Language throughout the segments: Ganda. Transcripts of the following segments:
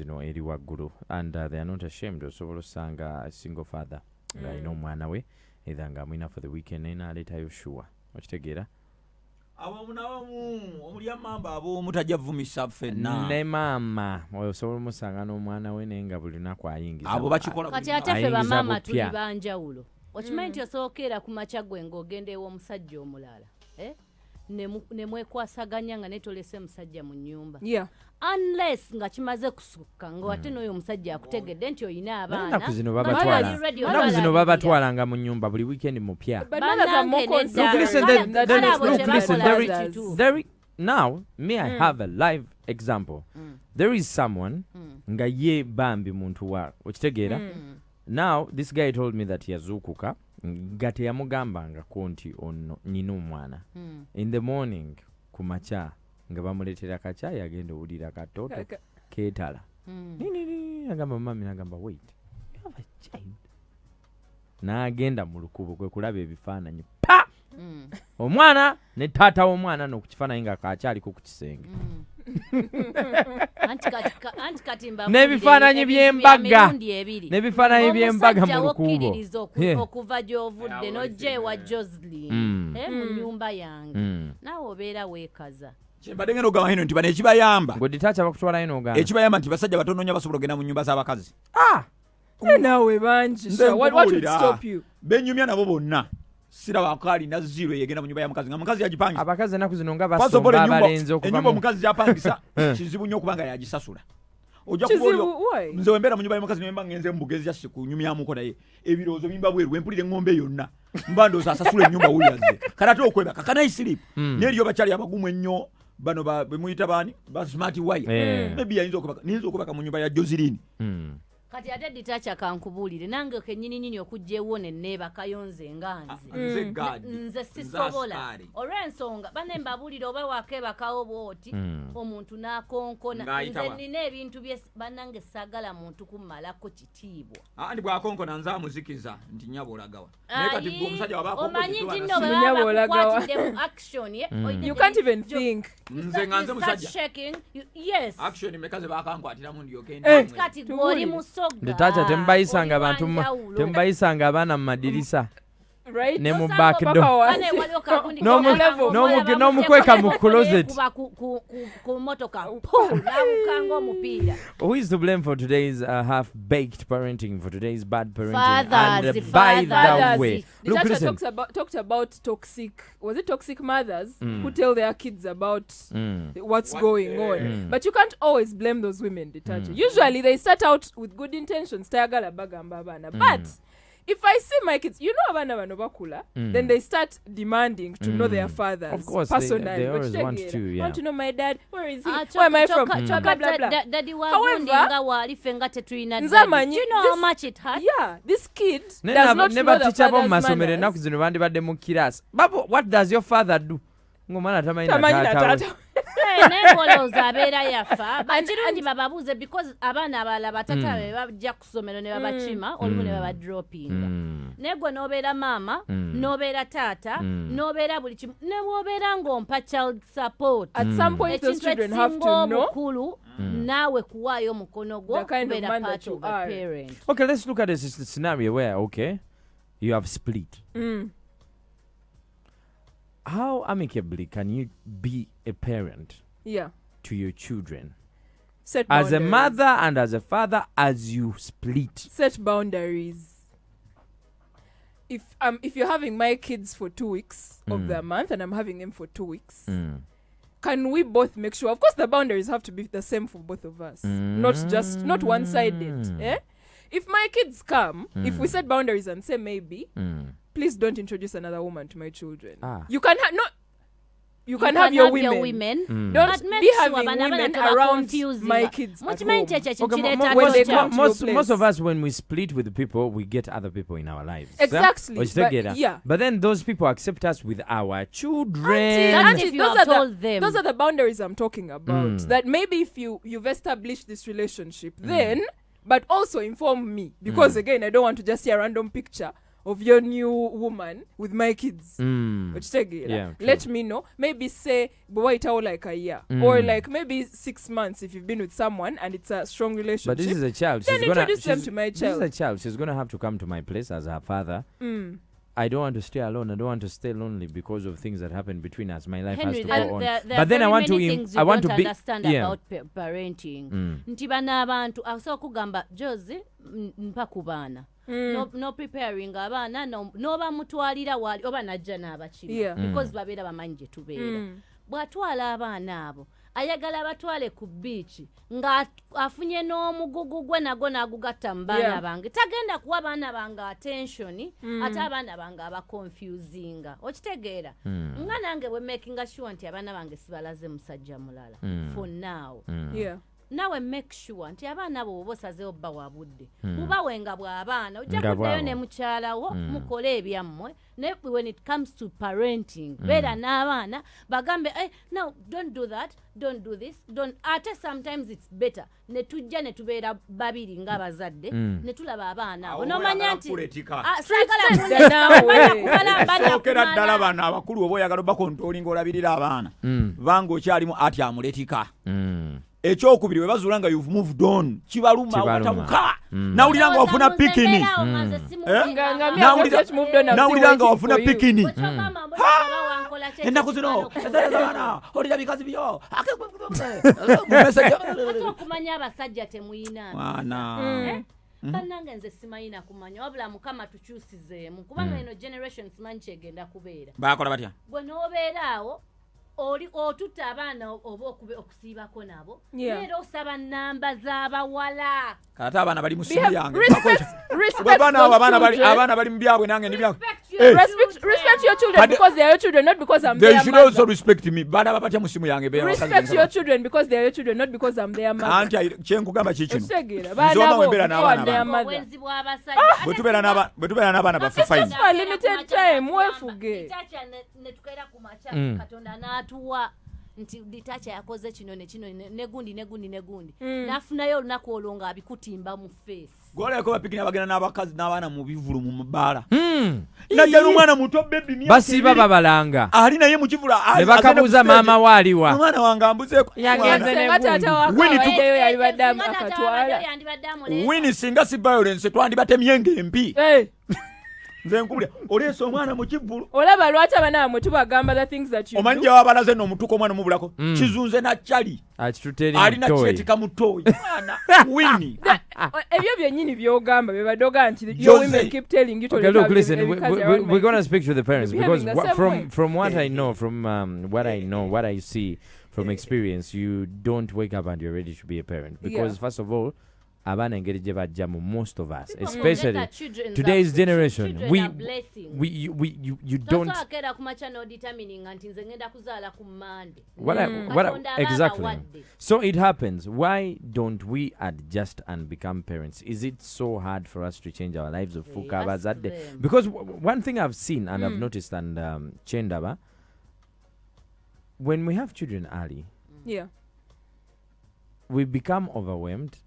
zino eri waggulu and they are not ashamed osobola osanga a single father ng'alina omwana we either ng'amwina for the weekend naye n'aleetayo sure okitegeera abamu omulya mamba ab'omu tajja vumisa ffenna ne maama osobola omusanga n'omwana we naye nga buli lunaku ayingiza abo bakikola kati ate ffe bamaama tuli banjawulo okimanyi nti osookeera ku makya gwe ng'ogenda ew'omusajja omulala ne mwekwasaganya nga netolese musajja mu nnyumba unless nga kimaze kusukka ng'ate n'oyo omusajja akutegedde nti oyina abaana ennaku zino babatwalanga mu nnyumba buli weekend mupya now me I have a live example there is someone nga ye bambi muntu wa okitegeera now this guy told me that yazuukuka nga teyamugambangako nti ono nyina omwana in the morning ku makya nga bamuleetera kacaayi agenda owulira katooto keetala agamba mami nagamba wait you have a child n'agenda mu lukubo kwe kulaba ebifaananyi pa omwana ne taata w'omwana n'okukifaananyi nga kacyaliko ku kisenge n'ebifaananyi by'embaga mu lukuubo okuva gy'ovudde n'ojja ewa Jocelyn mu nnyumba yange naawe obeera weekaza kyembadde ngenda ogamba hino nti bano ekibayamba ng'oditacha bakutwalayo n'ogamba ekibayamba nti basajja batonoonya basobola ogenda mu nnyumba z'abakazi naawe bangi what would stop you benyumya nabo bonna siraba akalina zero yegenda mu nyumba ya mukazi nga mukazi yagipangisa abakazi enaku zino nga basomba abalenzi okuva ennyumba omukazi yapangisa kizibu nnyo okubanga yagisasula ojja kuba nze wembeera mu nyumba y'omukazi nemba ngenze mu bugezi yasi kunyumyamuko naye ebirowoozo bimba bweru wempulira eŋŋombe yonna mba ndooza asasula ennyumba wuyaze kale ate okwebaka kanaisiripu n'eriyo bakyali abagumu ennyo bano bemuyita baani ba smart wire maybe yayinza okwebaka mu nyumba ya Jocelyn kati ate ditacha kankubuulire nange kennyini okugjewo nenneebakayo nze nga nze sisobola olw'ensonga bane mbabuulire oba wakeebakawo bw'oti omuntu n'akonkona nze nina ebintu bye bannange saagala muntu kummalako kitiibwa andi bw'akonkona nze amuzikiza nti nnyabo olagawa omanyi nti nno bwe bakukwatidde mu action you can't even think nze nga nze musajja yes action mekaze bakankwatiramu ndyoke kati gw'oli ndetacha tembayisanga abantu tembayisanga abaana mu madirisa ne mu back door n'omukweka mu closet ku motoka nawukanga omupiira. Who is to blame for today's half-baked parenting, for today's bad parenting? And by the way, look, listen. Talked about toxic mothers who tell their kids about what's going on. But you can't always blame those women, Ditacha. Usually they start out with good intentions. But if I see my kids, you know abana bano bakula, then they start demanding to know their fathers. Of course, personally. They always want to, yeah. I want to know my dad. Where is he? Where am I from? Blah, blah, blah. However, do you know how much it hurts? Yeah, this kid does not know the father's manners. What does your father do? nebolooza abeera yafa bakirungi bababuuze because abaana abalala batata be bajja ku ssomero ne babakima olumu ne babadropinga naye gwe n'obeera maama n'obeera taata n'obeera buli kimu ne bw'obeera ng'ompa child support at some point those children have to know omukulu naawe kuwaayo omukono gwo kubeera part of a parent. Okay, let's look at this scenario where you have split. How amicably can you be a parent to your children? Set boundaries. As a mother and as a father, as you split. Set boundaries. If you're having my kids for 2 weeks of the month and I'm having them for 2 weeks, can we both make sure? Of course, the boundaries have to be the same for both of us, not one-sided. Eh? If my kids come, if we set boundaries and say maybe, please don't introduce another woman to my children. You can have your women. Don't be having women around my kids at home. Most of us, when we split with people, we get other people in our lives. Exactly. But then those people accept us with our children. Auntie, those are the boundaries I'm talking about. That maybe if you've established this relationship, then, but also inform me. Because again, I don't want to just see a random picture of your new woman with my kids. Yeah, let me know. Maybe say wait out like a year or like maybe 6 months if you've been with someone and it's a strong relationship. But this is a child. Then introduce them to my child. This is a child. She's gonna have to come to my place as her father. I don't want to stay alone. I don't want to stay lonely because of things that happen between us. My life Henry, has to go on. there But then I want to I want to be understand about parenting. Nti bana abantu aso kugamba Jozi mpa kubaana. No preparing abaana no bamutwalira wali oba najja n'abakiba because babeera bamanyi gye tubeera. Bw'atwala abaana abo ayagala batwale ku beach nga afunye n'omugugu gwe nago n'agugatta mu baana bange tagenda kuwa baana bange attention ate abaana bange abaconfusinga okitegeera nga nange bwe making sure nti abaana bange sibalaze musajja mulala for now nawe make sure nti abaana bo bosazeewo bba wabudde bubawenga bw'abaana ojja kuddayo ne mukyalawo mukole ebyammwe naye when it comes to parenting beera n'abaana bagambe no don't do that, don't do this, don't ate sometimes it's better ne tujja ne tubeera babiri ng'abazadde ne tulaba abaana abo nomanya nti okera ddala bano abakulu oba oyagala bakontrolinga olabirira abaana banga okyalimu ati amuletika ekyokubiri we bazuula nga you've moved on kibaluma watabuka nawulira nga wafuna pikini nawulira nga wafuna pikini ennaku zino ezaana olira bikazi byo okumanya abasajja temuyina bannange nze simayina kumanya wabula mukama tukyusizeemu kubanga eno generation simanyi kyegenda kubeera bakola batya gwe n'obeera awo oli otutta abaana oba okusiibako nabo era osaba nnamba z'abawala kati abaana bali mu simu yange abaana bali mu byabwe nange ndi byabwe respect your children because they are your children, not because I'm their mother. They should also respect me. Bana babatya musimu yange be. Respect your children because they are your children, not because I'm their mother. Anti chenkugamba chichino. Bana wembera n'abaana. Bwetubera n'abaana bafe fine. Just for limited time, wefuge. Tacha ne tukaira ku macha Katonda n'atuwa nti ditacha yakoze kino ne kino negundi nafunayo olunaku olwo abikutimba mu face goleko bapikina bagenda n'abakazi n'abaana mu bivulu mu mabala najja n'omwana muto baby mia basiba babalanga ali naye mu kivulu ne bakabuza maama waaliwa omwana wange ambuzeeko Winny singa si violence twandibatemye ng'empi nze nkubulya oleesa omwana mu kivulu olaba lwaki abaana bamwe tubagamba the things that you omanje wabalaze n'omutuka omwana mubulako kizunze na chali alina kyetika mutoyi mwana Winny ebyo byennyini byogamba bebadoga nti your women keep telling you to look listen we're going to speak to the parents because from what I know from what I see from experience you don't wake up and you're ready to be a parent because first of all abana engeri gye bajjamu most of us especially today's generation you don't exactly so it happens. Why don't we adjust and become parents? Is it so hard for us to change our lives of fukabazadde? Because one thing I've seen and I've noticed and Chendaba, when we have children early we become overwhelmed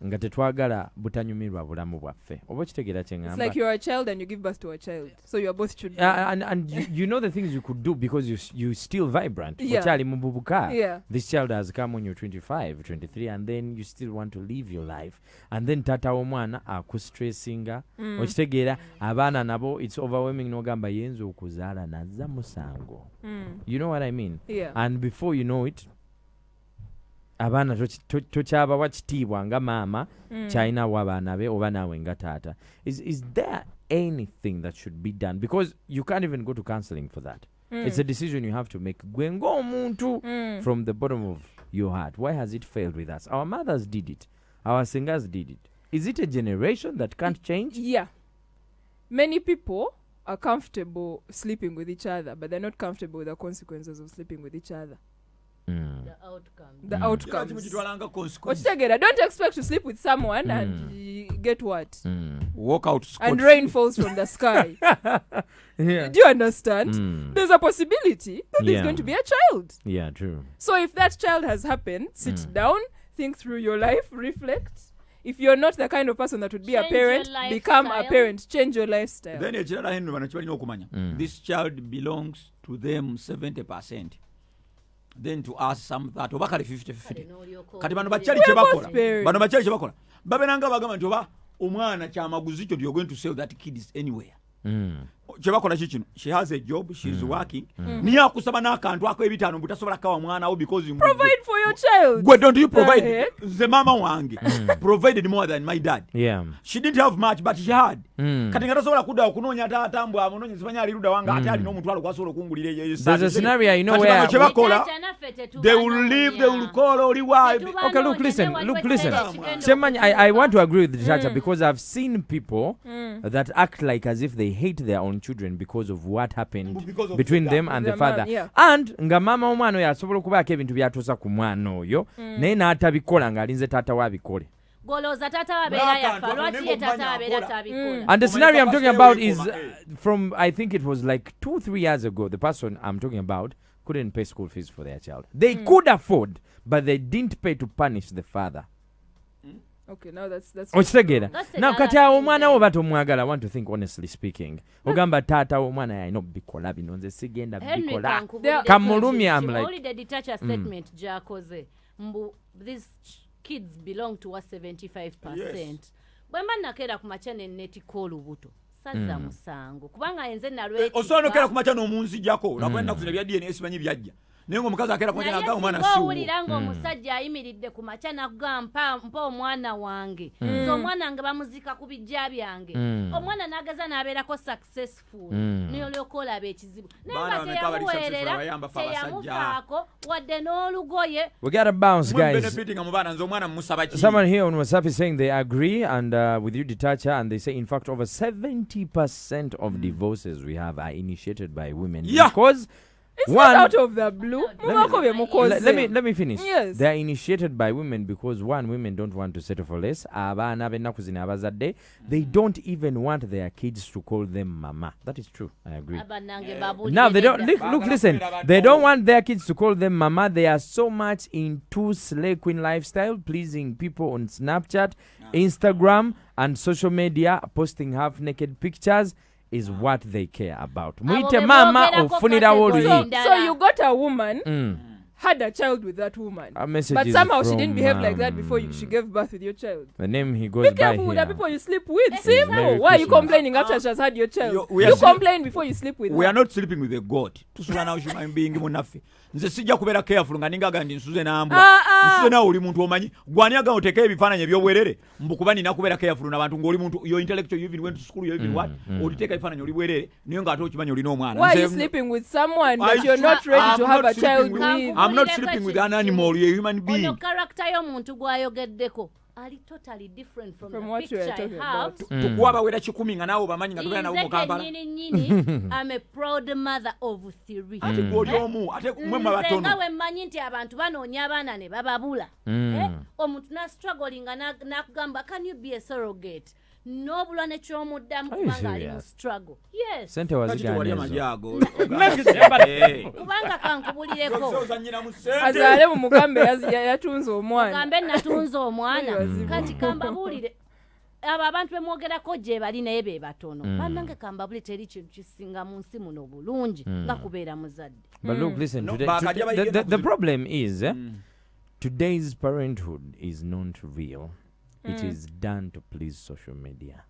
nga tetwagala butanyumirwa bulamu bwaffe oba kitegeera kyengamba. It's like you're a child and you give birth to a child so you're both children and you know the things you could do because you still vibrant okyali mububuka this child has come when you're 25 23 and then you still want to live your life and then tata w'omwana akustressinga okitegeera abaana nabo it's overwhelming n'ogamba yenza okuzaala nazza musango you know what I mean and before you know it abaana tokyabawa kitiibwa nga maama kyalinawo abaana be oba naawe nga taata. Is there anything that should be done? Because you can't even go to counseling for that. It's a decision you have to make gwe ng'omuntu from the bottom of your heart. Why has it failed with us? Our mothers did it, our singers did it. Is it a generation that can't change? Many people are comfortable sleeping with each other but they're not comfortable with the consequences of sleeping with each other. The outcomes. Don't expect to sleep with someone and get what? Walk out and rain falls from the sky. Do you understand? There's a possibility that there's going to be a child. Yeah, true. So if that child has happened, sit down, think through your life, reflect. if you're not the kind of person that would be a parent, become a parent. Change your lifestyle. Then ekirala hino bano kibalina okumanya. This child belongs to them 70%. Then to us some that oba kale 50-50. Kati bano bakyali kye bakola. Babenanga bagamba nti oba omwana kyamaguzi kyo you're going to sell that kid is anywhere. Chebakola kikino, she has a job, she's working. Niya akusaba n'akantu ako ebitaano butasobola kawa mwana wo because you provide for your child. Why don't you provide? The mama wange provided more than my dad. Yeah. She didn't have much but she had. Kati ngatasobola kudda okunonya taata mbwa amunonye zifanya aliruda wanga ate ali n'omutwalo kwasobola okungulira there's a scenario you know where they will leave, they will call oli wife. Okay, look, listen. Chemanya, I want to agree with the Chacha because I've seen people that act like as if they hate their own children because of what happened between them and the father. And nga mama omwana oyo asobola okubaako ebintu byatuusa ku mwana oyo naye n'atabikola ng'alinze taata wabikole. And the scenario I'm talking about is from, I think it was like 2-3 years ago. The person I'm talking about couldn't pay school fees for their child. They could afford, but they didn't pay to punish the father. Okay, now that's now kati omwana wo batomwagala. I want to think honestly speaking. Ogamba tata omwana yalina bikola bino nze sigenda bikola. Kamulumya I'm like only the detached statement jakoze. These kids belong to us 75%. Bwemba nakera ku machane neti call buto. Saza musango. Kubanga enze nalwe. Osono kera ku machane omunzi jako. Nakwenda kuzira bya DNA simanyi byajja. Nengo omukazi akera ku machane agamba omwana siwo. Owuliranga omusajja ayimiridde ku machane agamba mpa omwana wange. So omwana nga bamuzika ku bijja byange. Omwana nagaza nabeerako successful. Niyo lyokola abekizibu. Nenga teyamufaako wadde n'olugoye. We gotta bounce, guys. Someone here on WhatsApp is saying they agree and with you, Detacha, and they say in fact over 70% of divorces we have are initiated by women. Yeah. Because it's not out of the blue. Let me finish. Yes. They are initiated by women because women don't want to settle for less. They don't even want their kids to call them mama. That is true. I agree. Now they don't listen. They don't want their kids to call them mama. They are so much into slay queen lifestyle, pleasing people on Snapchat, Instagram, and social media, posting half naked pictures. Is what they care about. Muite mama ofunira woli. So you got a woman, had a child with that woman, but somehow she didn't behave like that before she gave birth with your child. The name he goes by here. Be careful with the people you sleep with. Simple. Why are you complaining after she has had your child? You complain before you sleep with her. We are not sleeping with a god. Tusula na human being munafi. Nze sijja kubeera careful nga ninga gandi nsuze n'ambwa. Nsuze na oli muntu omanyi. Gwani aga oteke ebifaananyi ebyobwerere. Mbukuba nina kubeera careful n'abantu ng'oli muntu your intellectual, you even went to school, you even what? Oliteka ebifaananyi oli bwerere niyo ng'ate okimanyi olina omwana. Why are you sleeping with someone that you're not ready to have a child with? I'm not sleeping with an animal, you're a human being. Ono character y'omuntu gwayogeddeko ali totally different from the what you are talking about. Tukuwaba wera 10 nga nawo bamanyi nga tubeera nawo mu Kampala. I'm a proud mother of 3. Ate gwoli omu, ate mwe mabatono. Nga wemmanyi nti abantu banoonya abaana ne bababula. Omuntu na struggling nakugamba can you be a surrogate? N'obulwa nekyomuddamu kubanga ali mu struggle. Yes. Sente waziganya majago. Kubanga kankubulireko. Azaale mu mugambe yatunze omwana. Mugambe natunze omwana. Kati kambabulire. Abo abantu bemwogerako gye bali naye be batono. Bannange kambabulire teri kintu kisinga mu nsi muno bulungi nga kubeera muzadde. But look, listen, the problem is today's parenthood is not real. It is done to please social media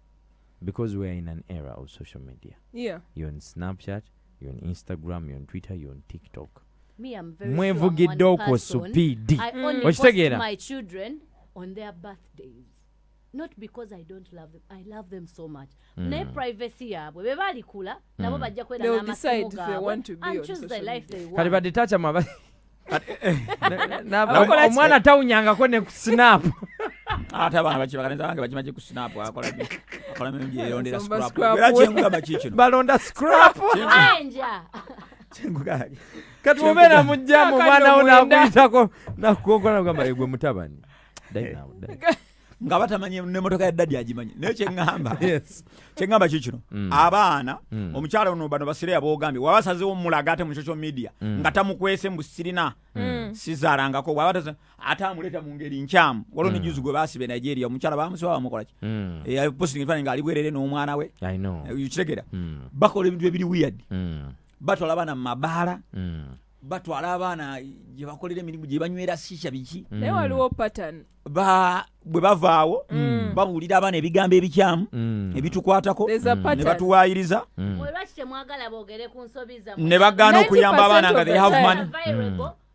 because we are in an era of social media. Yeah. You're on Snapchat, you're on Instagram, you're on Twitter, you're on TikTok. Me, I'm very sure I'm one person. I only post my children on their birthdays. Not because I don't love them. I love them so much. Ne privacy yabwe bebali kula nabo bajja kwenda na masimu gabo and choose the life they want. Kali badetacha maba omwana tawunyangako ne ku snap. Ate abaana bakibaganeza bange bakimaje ku snap akola menje erondera scrap. Era kyenguga bakikino. Balonda scrap. Enja. Kyengugaje. Katubera mujja mu mwana ona akuyitako nakukola ngamba egwe mutabani. Dai now. nga batamanye n'emmotoka ya daddy agimanyi naye kyeŋŋamba kikino abaana omukyala ono bano basireya boogambye wabasazewo mulaga ate mu social media nga tamukwese mbu sirina sizaalangako wabataze ate amuleeta mu ngeri nkyamu waliwo nejuzi gwe baasibe Nigeria omukyala bamusiba bamukolaki posting efaananyi ng'ali bwerere n'omwana we kitegeera bakola ebintu ebiri weird batwala abaana mu mabaala batwala abaana gye bakolera emirimu gye banywera shisha biki naye waliwo pattern bwe bavaawo babuulira abaana ebigambo ebikyamu ebitukwatako ne batuwaayiriza ne bagaana okuyamba abaana nga they have money.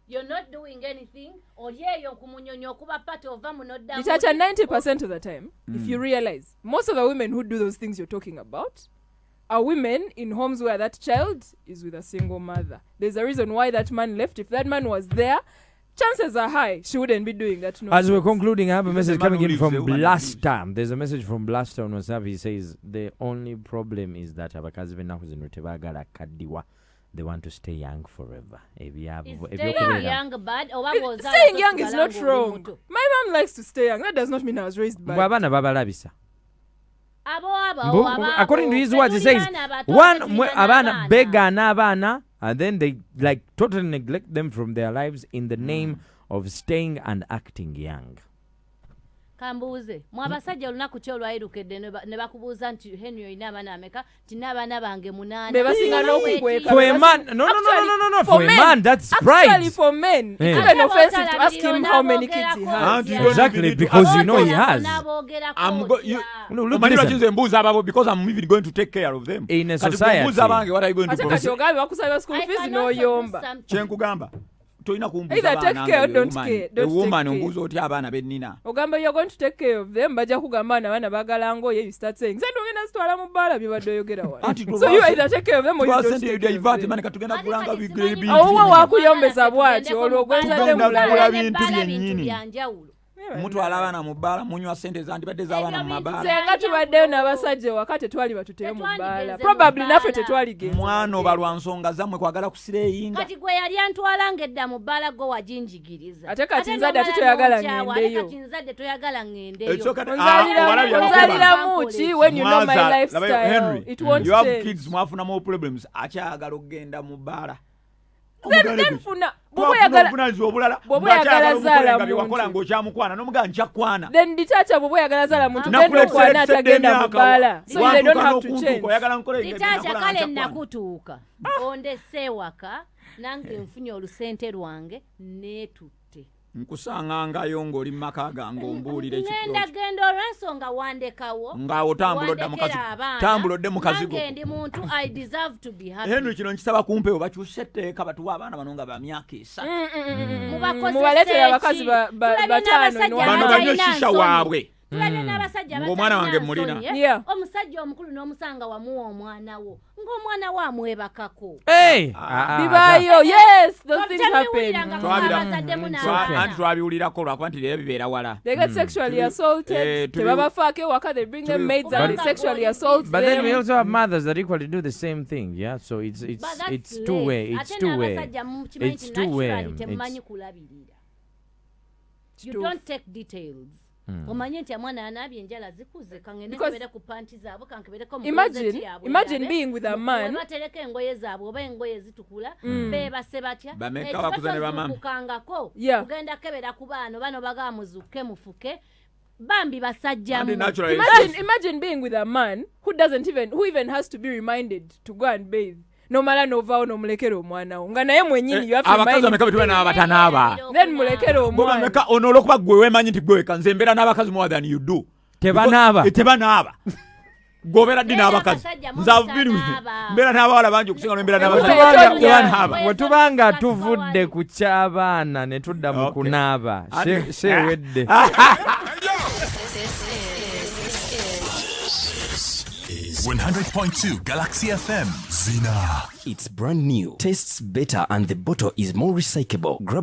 You're not doing anything or yeah kumunyonyo kuba part of amunoda. It's at 90% of the time if you realize most of the women who do those things you're talking about are women in homes where that child is with a single mother. There's a reason why that man left. If that man was there, chances are high she wouldn't be doing that. As we're concluding, I have a message coming in from Blaster. There's a message from Blaster on WhatsApp. He says the only problem is that abakazi benakuze tebagala kadiwa. They want to stay young forever. Staying young bad? Or staying young is not wrong. My mom likes to stay young. That does not mean I was raised bad. According to his words, he says one abana begana abana, and then they like totally neglect them from their lives in the name of staying and acting young. Kambuze mwabasajja olunaku kyo lwayirukedde ne bakubuuza nti Henry oyina abaana ameka tinabaana bange 8 bebasinga n'okukweka for a man no for a man that's pride. Actually for men it's even offensive to ask him how many kids he has. Exactly, because you know he has. Because I'm even going to take care of them in a society. What are you going to do? Bakusaba school fees n'oyomba kyenkugamba toina either take care or don't care. The woman mbuzo oti abaana bennina ogamba you're going to take care of them bajja kugamba abaana bagala ngo you start saying sendo ngena stwala mu bala byabadde oyogera wa so you either take care of them or you don't take care of them. Man katugenda kulanga bigrebi owo wakuyombeza bwati olwo gwenza dem mulala bintu byennyini mutwala abaana mu bbaala munywa sente zandibadde z'abaana mu mabaala senga tubaddeyo n'abasajja wakati twali batuteyo mu bbaala probably naffe tetwaligenza mwana obalwa nsonga zammwe kwagala kusireyinga kati gwe yali antwala ngedda mu bbaala go wajinjigiriza ate kati nzadde ate toyagala ngendeyo onzalira muki when you know my lifestyle it won't you have change. kids mwafuna more problems akyagala okgenda mu bbaala then funa bw'oyagala zaala wakola ng'okyamukwana n'omugala nkyakwana then ditaacha bw'oyagala zaala muntu genda okwana atagenda mu bbaala so they don't have to change. Ditaacha kale nakutuuka ondese ewaka nange nfunye olusente lwange neetutte nkusangangayo ng'oli mu maka gange ombuulira genda olw'ensonga wandekawo ng'awo tambulodde mukazi go ndi muntu I deserve to be happy. Henry kino nkisaba kumpewo bakyuse etteeka batuwa abaana bano nga ba myaka 3 mubaleetera abakazi bataano bano banywe shisha waabwe ng'omwana wange mulina omusajja omukulu n'omusanga wamuwa omwana wo ng'omwana wo amwebakako bibaayo yes those things happen anti twabiwulirako lwakuba nti leero bibeera wala they get sexually assaulted tebabafaako ewaka they bring them maids and they sexually assault but then we also have mothers that equally do the same thing, yeah, so it's two way you don't take details. Omanye nti amwana anabye enjala zikuze kangende kubere ku panty zaabo kankebereko mu imagine being with a man batereka engoye zaabo oba engoye zitukula beba sebatya bameka bakuzane bamama kukangako kugenda kebera ku bano bagamuzuke mufuke bambi basajja mu imagine being with a man who even has to be reminded to go and bathe nomala novao nomulekera omwana wo nga naye mwenyini you have to abakazi ameka bitwe n'abatanaaba then mulekera omwana ameka onolo kuba gwe wemanyi nti gwe kanze mbera n'abakazi more than you do tebanaaba gobera dina abakazi nzabiri mbera n'abawala bangi okusinga n'embera n'abakazi wetubanga tuvudde ku ky'abaana ne tudda mu kunaaba shewedde 100.2 Galaxy FM. Zzina. It's brand new, tastes better, and the bottle is more recyclable. Grab